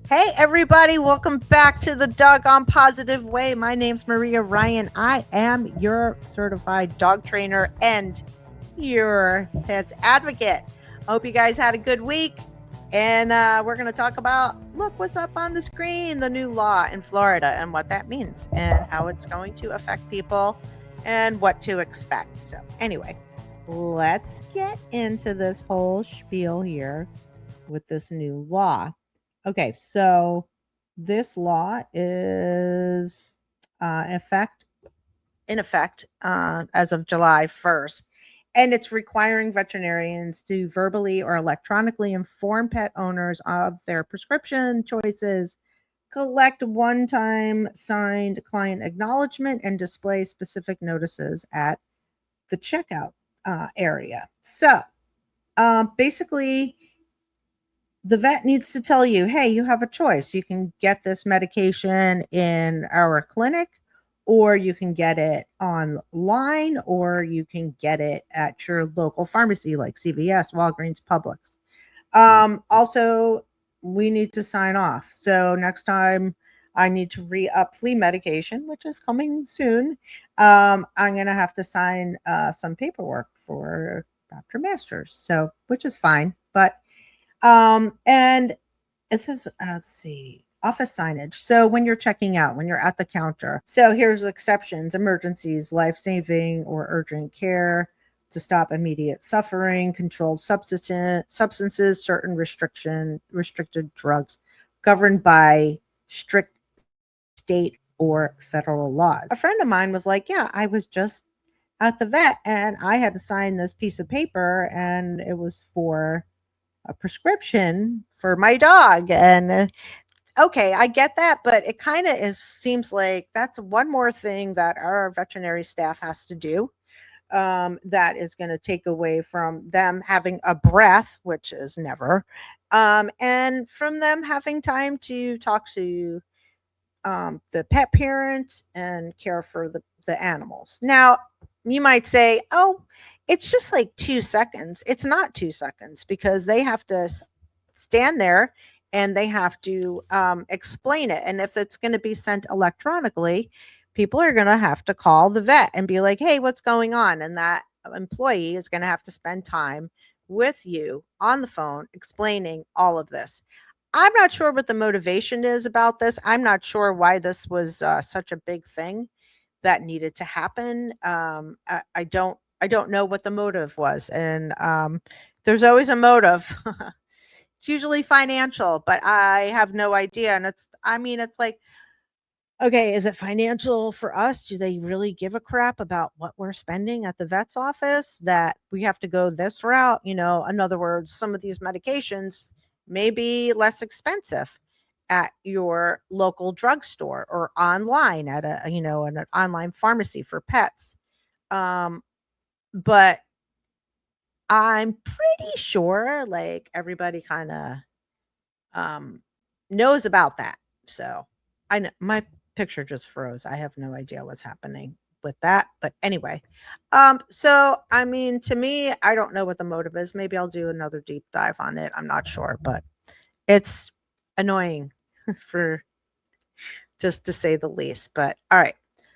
Hey, everybody, welcome back to the Doggone Positive Way. My name's Maria Ryan. I am your certified dog trainer and your pet's advocate. I hope you guys had a good week. And we're going to talk about look what's up on the screen, the new law in Florida and what that means and how it's going to affect people and what to expect. So, anyway, let's get into this whole spiel here with this new law. Okay, so this law is in effect as of July 1st, and it's requiring veterinarians to verbally or electronically inform pet owners of their prescription choices, collect one-time signed client acknowledgement, and display specific notices at the checkout area. So basically, the vet needs to tell you, hey, you have a choice. You can get this medication in our clinic, or you can get it online, or you can get it at your local pharmacy like CVS, Walgreens, Publix. Also, we need to sign off. So next time I need to re up flea medication, which is coming soon, I'm going to have to sign some paperwork for Dr. Masters. So, which is fine. But and it says, let's see, office signage. So when you're checking out, when you're at the counter, so here's exceptions: emergencies, life saving or urgent care, to stop immediate suffering, controlled substances, certain restricted drugs governed by strict state or federal laws. A friend of mine was like, yeah, I was just at the vet and I had to sign this piece of paper and it was for a prescription for my dog. And okay, I get that, but it kind of is seems like that's one more thing that our veterinary staff has to do. That is going to take away from them having a breath, which is never, and from them having time to talk to the pet parents and care for the animals. Now, you might say, oh, it's just like 2 seconds. It's not 2 seconds because they have to stand there and they have to explain it. And if it's going to be sent electronically, people are going to have to call the vet and be like, hey, what's going on? And that employee is going to have to spend time with you on the phone explaining all of this. I'm not sure what the motivation is about this. I'm not sure why this was such a big thing that needed to happen. I don't know what the motive was, and there's always a motive. It's usually financial, but I have no idea. And I mean, it's like, okay, is it financial for us? Do they really give a crap about what we're spending at the vet's office that we have to go this route? In other words, some of these medications may be less expensive at your local drugstore or online at an online pharmacy for pets. Um, but I'm pretty sure like everybody kind of um, knows about that. So I know my picture just froze. I have no idea what's happening with that. But anyway, so I mean, to me, I don't know what the motive is. Maybe I'll do another deep dive on it. I'm not sure, but it's annoying for just to say the least. But all right.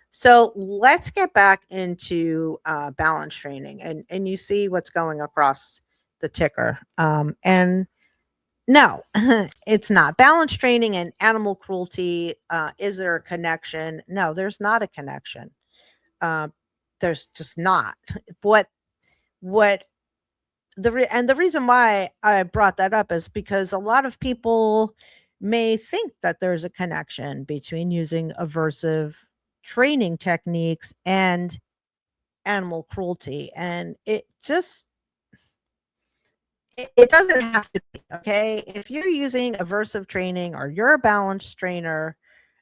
So let's get back into balance training, and you see what's going across the ticker. And no, it's not. Balance training and animal cruelty, is there a connection? No, there's not a connection. Uh, there's just not. What what and the reason why I brought that up is because a lot of people may think that there's a connection between using aversive training techniques and animal cruelty, and it doesn't have to be, okay? If you're using aversive training or you're a balanced trainer,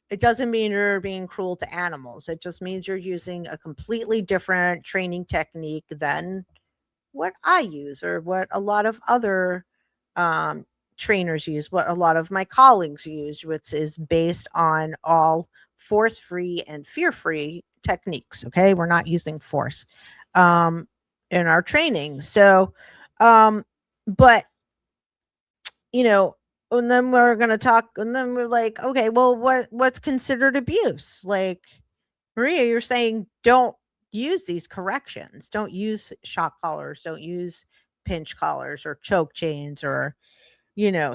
it doesn't mean you're being cruel to animals. It just means you're using a completely different training technique than what I use or what a lot of other um, trainers use, what a lot of my colleagues use, which is based on all force free and fear free techniques. Okay. We're not using force um, in our training. So, um, but you know, and then we're going to talk, and then we're like, okay, well, what's considered abuse? Like, Maria, you're saying don't use these corrections. Don't use shock collars. Don't use pinch collars or choke chains or,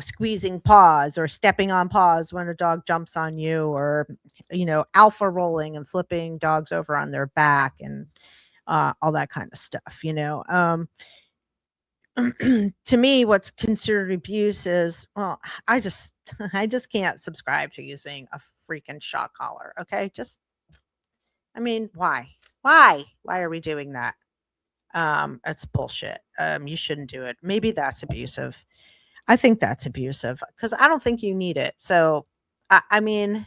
squeezing paws or stepping on paws when a dog jumps on you or, alpha rolling and flipping dogs over on their back and all that kind of stuff. To me, what's considered abuse is, well, I just, I just can't subscribe to using a freaking shock collar. Okay. I mean, why? Why are we doing that? That's bullshit. You shouldn't do it. Maybe that's abusive. I think that's abusive because I don't think you need it. So, I mean,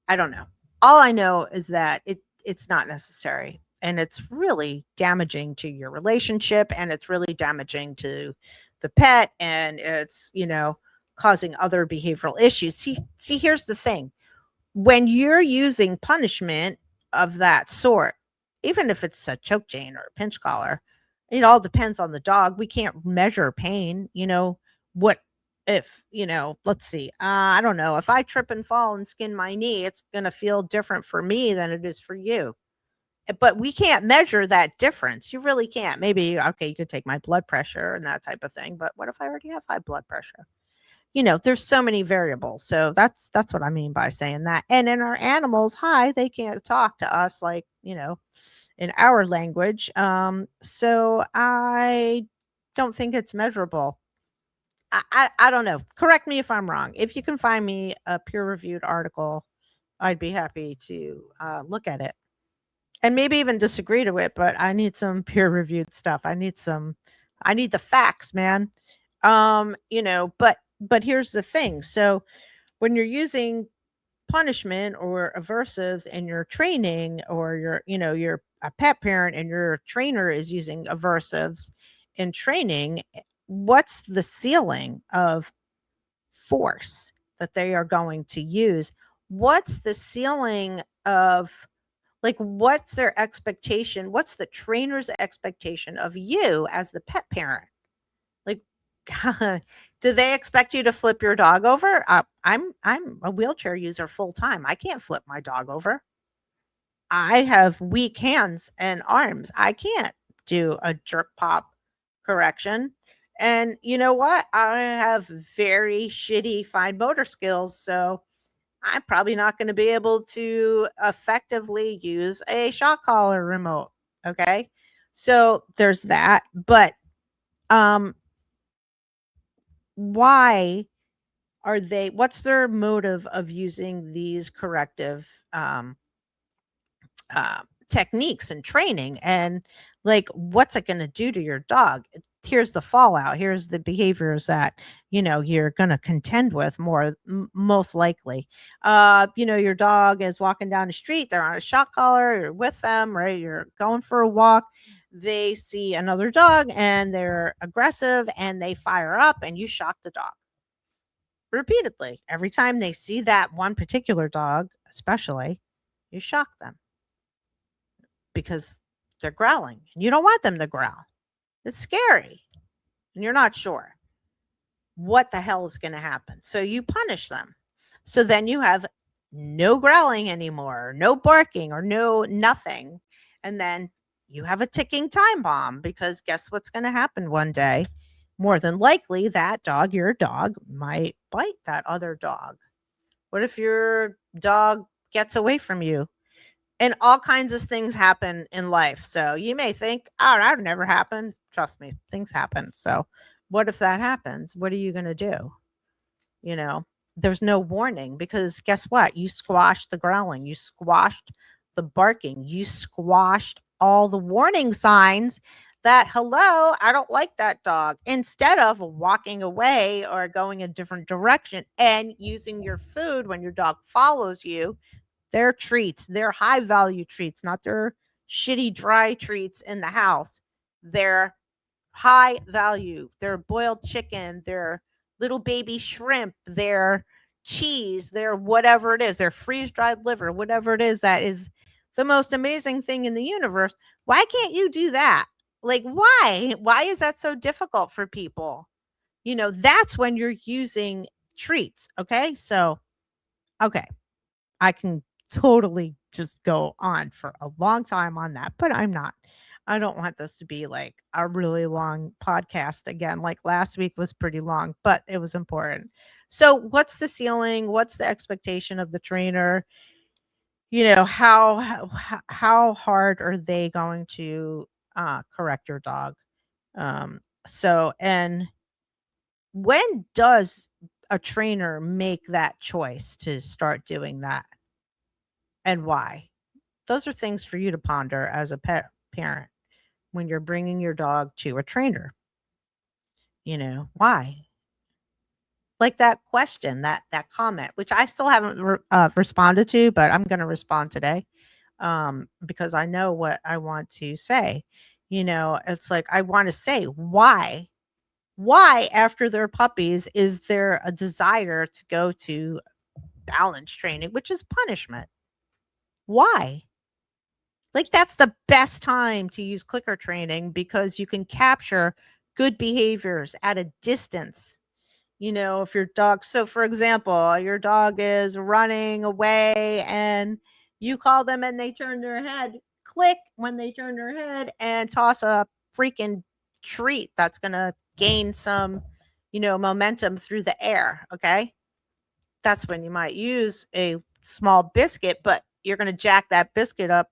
I don't know. All I know is that it's not necessary, and it's really damaging to your relationship, and it's really damaging to the pet, and it's causing other behavioral issues. See, here's the thing: when you're using punishment of that sort, even if it's a choke chain or a pinch collar, it all depends on the dog. We can't measure pain. What if, let's see, I don't know. If I trip and fall and skin my knee, it's going to feel different for me than it is for you. But we can't measure that difference. You really can't. Maybe, okay, you could take my blood pressure and that type of thing. But what if I already have high blood pressure? There's so many variables. So that's what I mean by saying that. And in our animals, hi, they can't talk to us like, in our language. So I don't think it's measurable. I don't know. Correct me if I'm wrong. If you can find me a peer-reviewed article, I'd be happy to look at it and maybe even disagree to it. But I need some peer-reviewed stuff. I need the facts, man. But here's the thing. So when you're using punishment or aversives in your training, or you're a pet parent and your trainer is using aversives in training, what's the ceiling of force that they are going to use? What's the ceiling of, like, what's their expectation? What's the trainer's expectation of you as the pet parent? Like, do they expect you to flip your dog over? I'm a wheelchair user full time. I can't flip my dog over. I have weak hands and arms. I can't do a jerk pop correction. And you know what? I have very shitty fine motor skills, so I'm probably not going to be able to effectively use a shock collar remote. Okay. So there's that. But um why what's their motive of using these corrective techniques and training? And like, what's it going to do to your dog? Here's the fallout. Here's the behaviors that you're going to contend with most likely. Your dog is walking down the street, they're on a shock collar, you're with them, right? You're going for a walk, they see another dog and they're aggressive and they fire up, and you shock the dog repeatedly. Every time they see that one particular dog, especially, you shock them because they're growling and you don't want them to growl. It's scary and you're not sure what the hell is going to happen. So you punish them. So then you have no growling anymore, no barking, or no nothing. And then you have a ticking time bomb, because guess what's going to happen one day? More than likely, that dog, your dog, might bite that other dog. What if your dog gets away from you? And all kinds of things happen in life. So you may think, oh, that would never happen. Trust me, things happen. So what if that happens? What are you going to do? There's no warning, because guess what? You squashed the growling. You squashed the barking. You squashed all the warning signs that, hello, I don't like that dog. Instead of walking away or going a different direction and using your food when your dog follows you, their treats, their high value treats, not their shitty dry treats in the house. Their high value, their boiled chicken, their little baby shrimp, their cheese, their whatever it is, their freeze dried liver, whatever it is that is the most amazing thing in the universe. Why can't you do that? Like, why? Why is that so difficult for people? that's when you're using treats. Okay. So, okay. I can totally just go on for a long time on that, but I'm not. I don't want this to be like a really long podcast again. Like last week was pretty long, but it was important. So, what's the ceiling? What's the expectation of the trainer? How hard are they going to correct your dog? And when does a trainer make that choice to start doing that, and why? Those are things for you to ponder as a pet parent when you're bringing your dog to a trainer. Why? Like that question, that comment, which I still haven't responded to, but I'm going to respond today, because I know what I want to say. It's like I want to say why. Why, after they're puppies, is there a desire to go to balance training, which is punishment? Why? Like, that's the best time to use clicker training because you can capture good behaviors at a distance. If your dog, so for example, your dog is running away and you call them and they turn their head, click when they turn their head and toss a freaking treat that's going to gain some, momentum through the air. Okay. That's when you might use a small biscuit, but you're going to jack that biscuit up,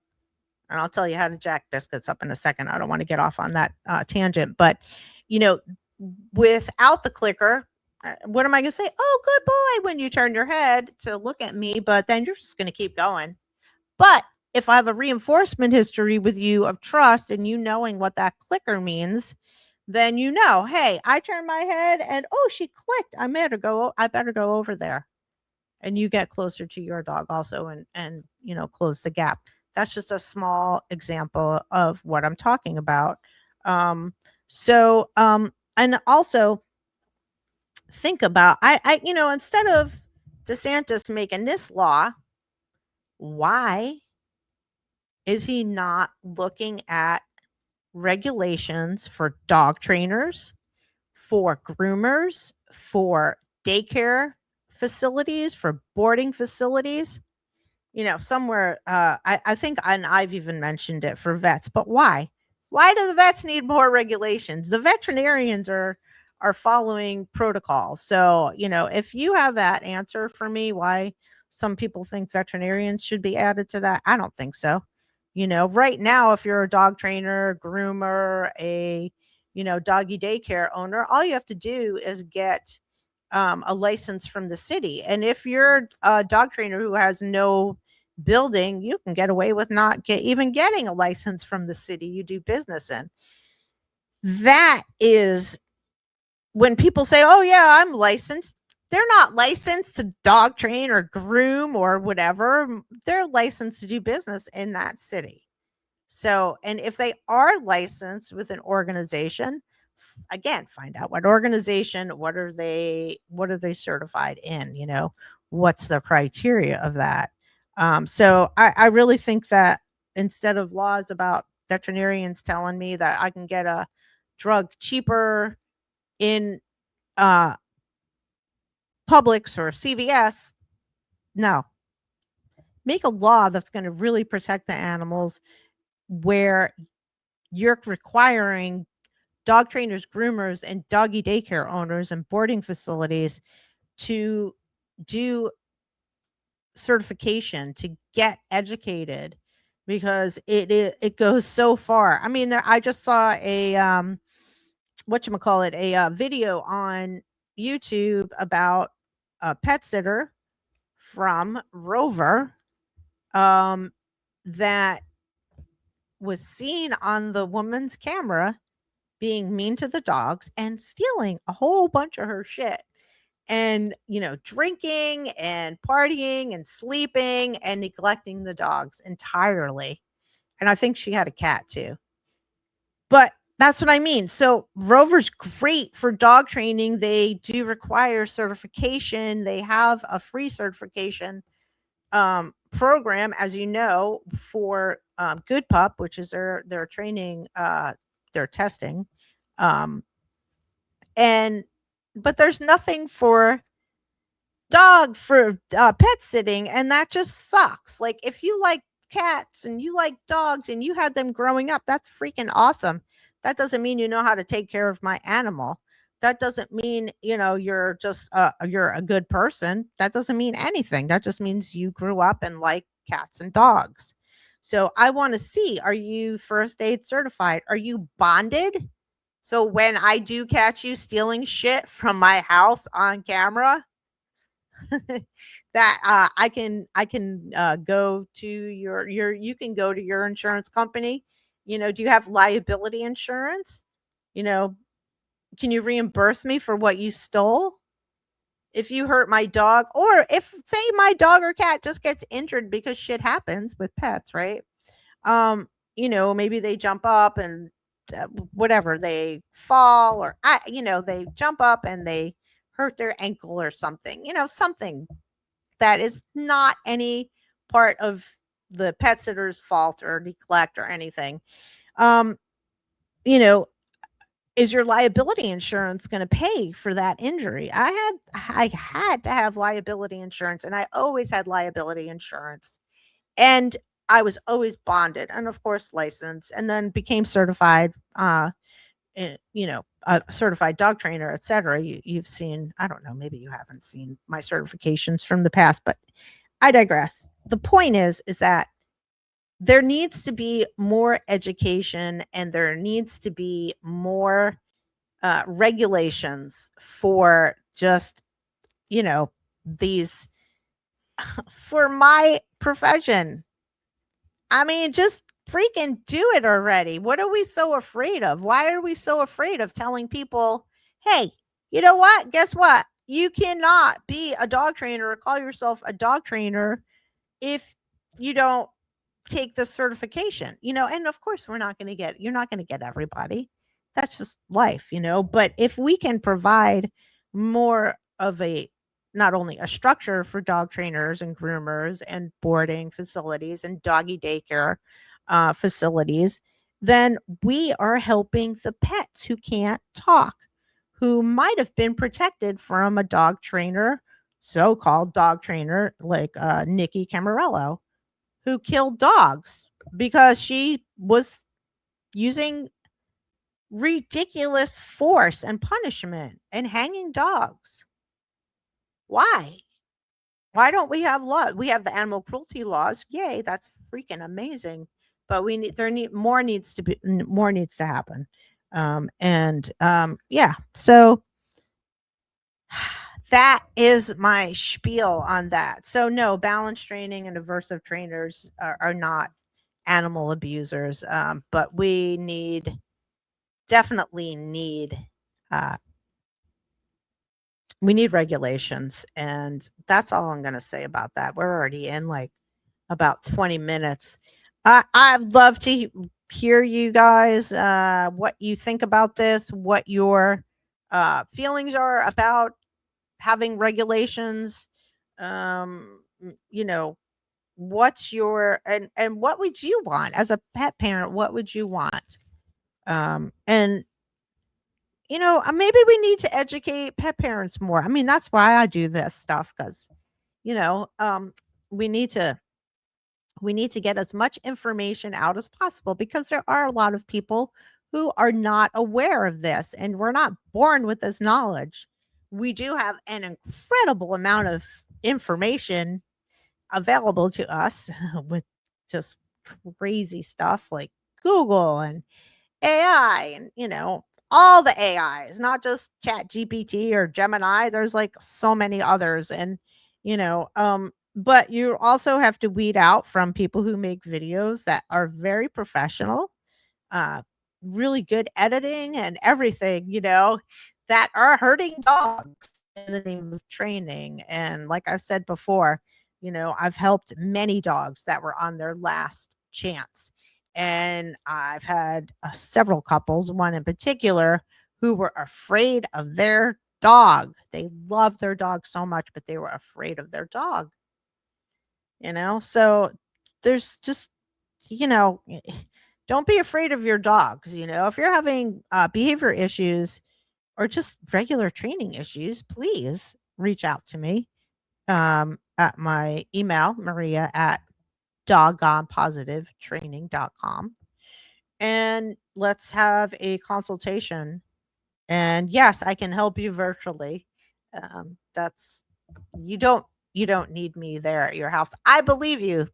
and I'll tell you how to jack biscuits up in a second. I don't want to get off on that tangent, but you know, without the clicker, what am I going to say? Oh, good boy, when you turn your head to look at me, but then you're just going to keep going. But if I have a reinforcement history with you of trust and you knowing what that clicker means, then hey, I turned my head and oh, she clicked. I better go over there. And you get closer to your dog also and close the gap. That's just a small example of what I'm talking about. And also think about instead of DeSantis making this law, why is he not looking at regulations for dog trainers, for groomers, for daycare facilities, for boarding facilities? Somewhere, I think, and I've even mentioned it for vets, but why? Why do the vets need more regulations? The veterinarians are following protocols. So, if you have that answer for me, why some people think veterinarians should be added to that, I don't think so. Right now, if you're a dog trainer, groomer, a doggy daycare owner, all you have to do is get a license from the city. And if you're a dog trainer who has no building, you can get away with not even getting a license from the city you do business in. That is when people say, oh, yeah, I'm licensed. They're not licensed to dog train or groom or whatever. They're licensed to do business in that city. So, and if they are licensed with an organization, again, find out what organization, what are they certified in, what's the criteria of that. So I really think that instead of laws about veterinarians telling me that I can get a drug cheaper in uh, Publix or CVS, no, make a law that's going to really protect the animals, where you're requiring dog trainers, groomers, and doggy daycare owners and boarding facilities to do certification, to get educated, because it goes so far. I mean, I just saw a a video on YouTube about a pet sitter from Rover, um, that was seen on the woman's camera being mean to the dogs and stealing a whole bunch of her shit, and drinking and partying and sleeping and neglecting the dogs entirely. And I think she had a cat too. But that's what I mean. So Rover's great for dog training. They do require certification. They have a free certification program, as you know, for Good Pup, which is their training, their testing. Um, and but there's nothing for pet sitting, and that just sucks. Like, if you like cats and you like dogs and you had them growing up, that's freaking awesome. That doesn't mean you know how to take care of my animal. That doesn't mean, you're just you're a good person. That doesn't mean anything. That just means you grew up and like cats and dogs. So I want to see, are you first aid certified? Are you bonded? So when I do catch you stealing shit from my house on camera, that I can go to your you can go to your insurance company. Do you have liability insurance? You know, can you reimburse me for what you stole? If you hurt my dog, or if, say, my dog or cat just gets injured, because shit happens with pets, right? Um, maybe they jump up and whatever, they fall, or they jump up and they hurt their ankle or something, something that is not any part of the pet sitter's fault or neglect or anything. Um, you know, is your liability insurance going to pay for that injury? I had to have liability insurance, and I always had liability insurance. And I was always bonded and, of course, licensed, and then became certified, a certified dog trainer, etc. You've seen, I don't know, maybe you haven't seen my certifications from the past, but I digress. The point is that there needs to be more education, and there needs to be more regulations for just, these, for my profession. I mean, just freaking do it already. What are we so afraid of? Why are we so afraid of telling people, hey, you know what? Guess what? You cannot be a dog trainer or call yourself a dog trainer if you don't take the certification, and of course you're not going to get everybody. That's just life, but if we can provide more of a, not only a structure for dog trainers and groomers and boarding facilities and doggy daycare facilities, then we are helping the pets who can't talk, who might have been protected from a dog trainer, so-called dog trainer, like Nikki Camarello, who killed dogs because she was using ridiculous force and punishment and hanging dogs. Why? Why don't we have law? We have the animal cruelty laws. Yay, that's freaking amazing. But more needs to happen. Yeah. So that is my spiel on that. So no, balance training and aversive trainers are not animal abusers, but we definitely need uh, we need regulations, and that's all I'm going to say about that. We're already in like about 20 minutes. I'd love to hear you guys, what you think about this, what your feelings are about having regulations. You know, what's your, and what would you want as a pet parent? What would you want? And maybe we need to educate pet parents more. I mean, that's why I do this stuff, because you know, um, we need to get as much information out as possible, because there are a lot of people who are not aware of this, and we're not born with this knowledge. We do have an incredible amount of information available to us with just crazy stuff like Google and AI, and all the AIs, not just Chat GPT or Gemini. There's like so many others, and but you also have to weed out from people who make videos that are very professional, uh, really good editing and everything, that are hurting dogs in the name of training. And like I've said before, I've helped many dogs that were on their last chance. And I've had several couples, one in particular, who were afraid of their dog. They loved their dog so much, but they were afraid of their dog. So there's just, you know, don't be afraid of your dogs. If you're having behavior issues, or just regular training issues, please reach out to me at my email, maria@doggonepositivetraining.com, and let's have a consultation. And yes, I can help you virtually. That's you don't you don't need me there at your house. I believe you.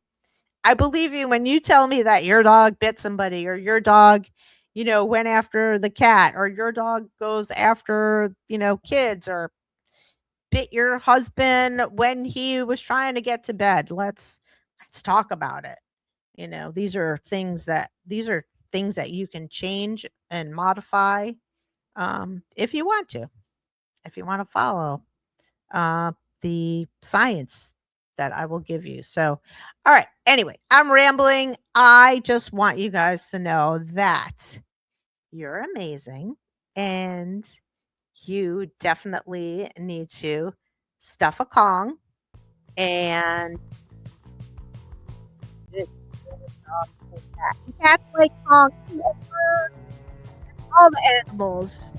I believe you when you tell me that your dog bit somebody, or your dog, went after the cat, or your dog goes after, kids, or bit your husband when he was trying to get to bed. Let's talk about it. These are things that you can change and modify, if you want to, follow uh, the science that I will give you. So, all right. Anyway, I'm rambling. I just want you guys to know that you're amazing, and you definitely need to stuff a Kong and cats like Kong. All the animals.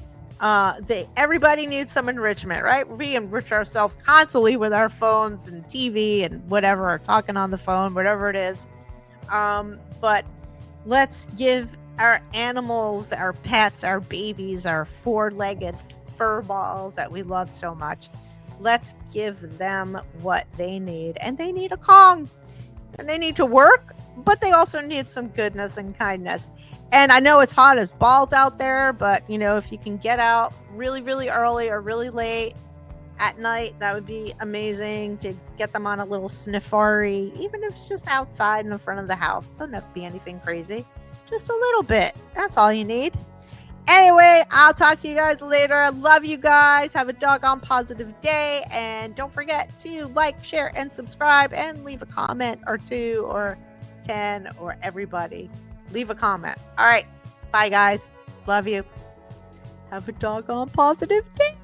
Everybody needs some enrichment, right? We enrich ourselves constantly with our phones and TV and whatever, or talking on the phone, whatever it is. But let's give our animals, our pets, our babies, our four-legged fur balls that we love so much. Let's give them what they need, and they need a Kong, and they need to work, but they also need some goodness and kindness. And I know it's hot as balls out there, but if you can get out really, really early or really late at night, that would be amazing to get them on a little safari, even if it's just outside in the front of the house. Doesn't have to be anything crazy, just a little bit. That's all you need. Anyway, I'll talk to you guys later. I love you guys. Have a doggone positive day. And don't forget to like, share, and subscribe, and leave a comment or 2 or 10, or everybody. Leave a comment. All right. Bye, guys. Love you. Have a doggone positive day.